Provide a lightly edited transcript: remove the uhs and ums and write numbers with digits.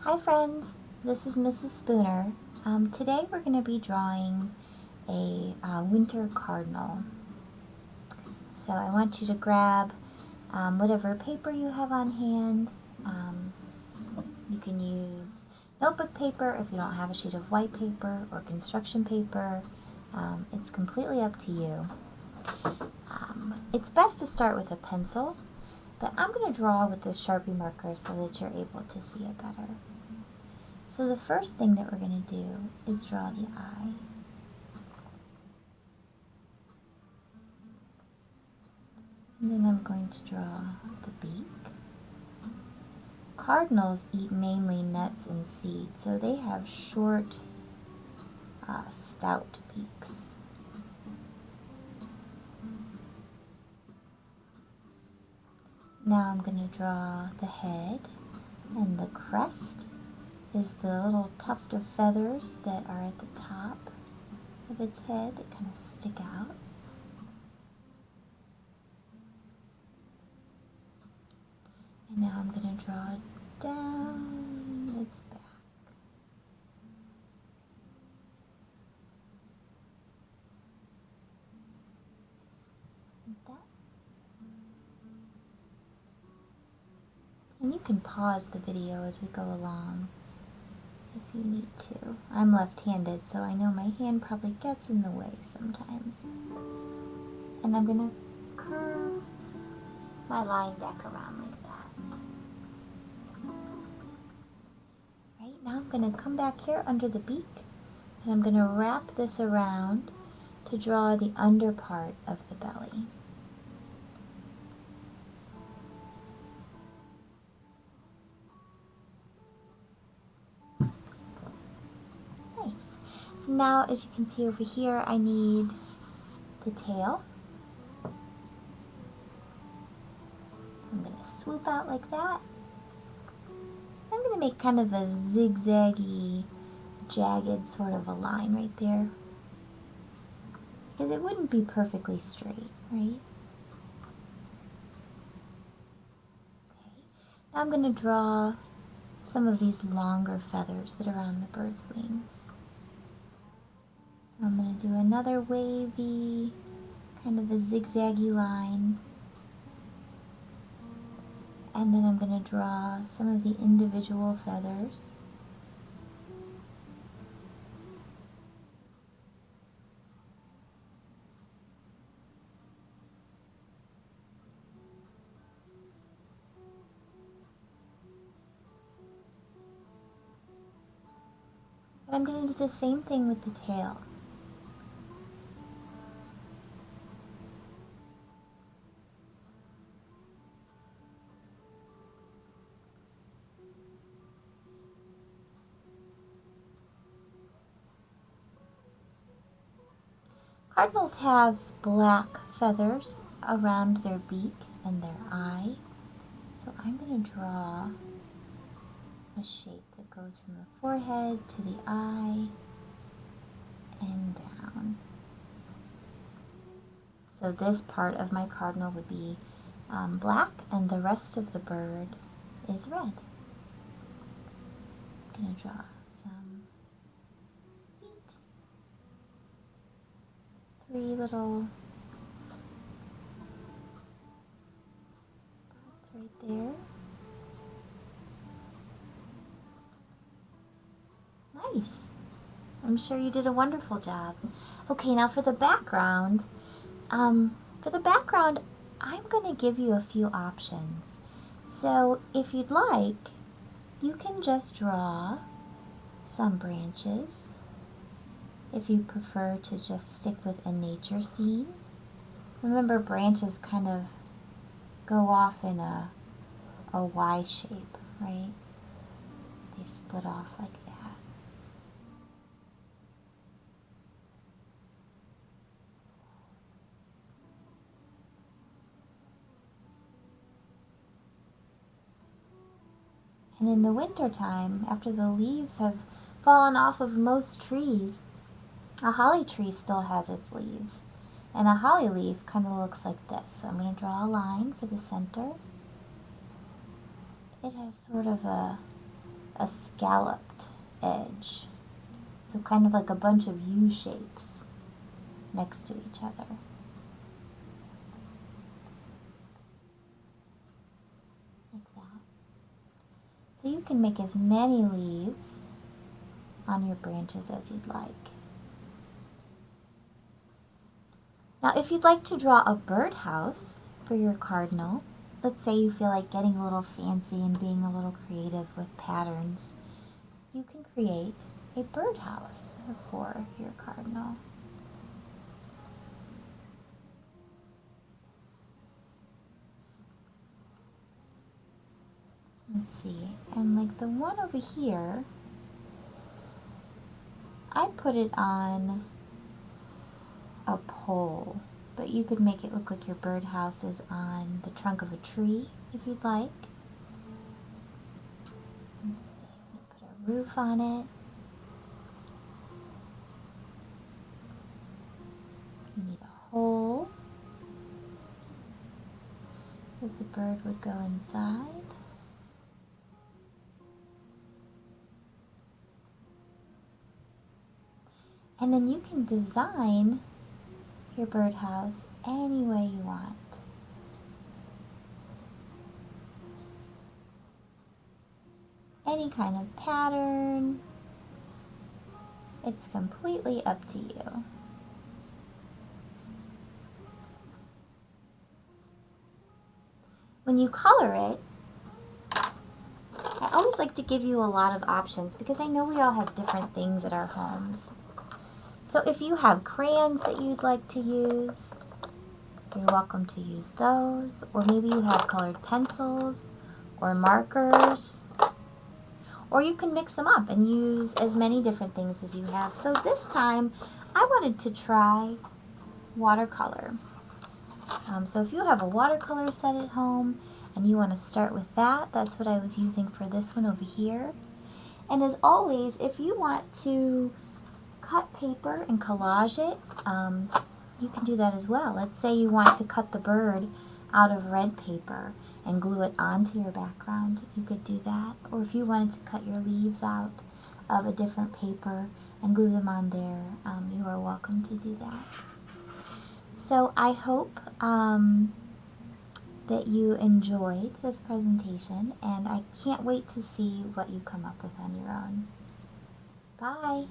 Hi friends, this is Mrs. Spooner. Today we're going to be drawing a winter cardinal. So I want you to grab whatever paper you have on hand. You can use notebook paper if you don't have a sheet of white paper or construction paper. It's completely up to you. It's best to start with a pencil, but I'm going to draw with this Sharpie marker so that you're able to see it better. So the first thing that we're going to do is draw the eye. And then I'm going to draw the beak. Cardinals eat mainly nuts and seeds, so they have short, stout beaks. Now I'm going to draw the head, and the crest is the little tuft of feathers that are at the top of its head that kind of stick out. And now I'm going to draw down its back. Like that. And you can pause the video as we go along if you need to. I'm left-handed, so I know my hand probably gets in the way sometimes. And I'm going to curve my line back around like that. Right, now I'm going to come back here under the beak, and I'm going to wrap this around to draw the under part of the belly. Nice. Now, as you can see over here, I need the tail. So I'm going to swoop out like that. I'm going to make kind of a zigzaggy, jagged sort of a line right there, because it wouldn't be perfectly straight, right? Okay. Now I'm going to draw some of these longer feathers that are on the bird's wings. So I'm going to do another wavy, kind of a zigzaggy line. And then I'm going to draw some of the individual feathers. And I'm going to do the same thing with the tail. Cardinals have black feathers around their beak and their eye. So I'm going to draw a shape that goes from the forehead to the eye and down. So this part of my cardinal would be black, and the rest of the bird is red. I'm going to draw some feet. 3 little dots right there. Nice. I'm sure you did a wonderful job. Okay, now for the background. I'm going to give you a few options. So if you'd like, you can just draw some branches. If you prefer to just stick with a nature scene. Remember, branches kind of go off in a Y shape, right? They split off like that. And in the wintertime, after the leaves have fallen off of most trees, a holly tree still has its leaves. And a holly leaf kind of looks like this. So I'm going to draw a line for the center. It has sort of a a scalloped edge. So kind of like a bunch of U shapes next to each other. Like that. So you can make as many leaves on your branches as you'd like. Now if you'd like to draw a birdhouse for your cardinal, let's say you feel like getting a little fancy and being a little creative with patterns, you can create a birdhouse for your cardinal. Let's see, and like the one over here, I put it on a pole, but you could make it look like your birdhouse is on the trunk of a tree if you'd like. Let's see, put a roof on it. You need a hole that the bird would go inside. And then you can design your birdhouse any way you want. Any kind of pattern. It's completely up to you. When you color it, I always like to give you a lot of options because I know we all have different things at our homes. So if you have crayons that you'd like to use, you're welcome to use those. Or maybe you have colored pencils or markers. Or you can mix them up and use as many different things as you have. So this time, I wanted to try watercolor. So if you have a watercolor set at home and you want to start with that, that's what I was using for this one over here. And as always, if you want to cut paper and collage it, you can do that as well. Let's say you want to cut the bird out of red paper and glue it onto your background, you could do that. Or if you wanted to cut your leaves out of a different paper and glue them on there, you are welcome to do that. So I hope that you enjoyed this presentation, and I can't wait to see what you come up with on your own. Bye!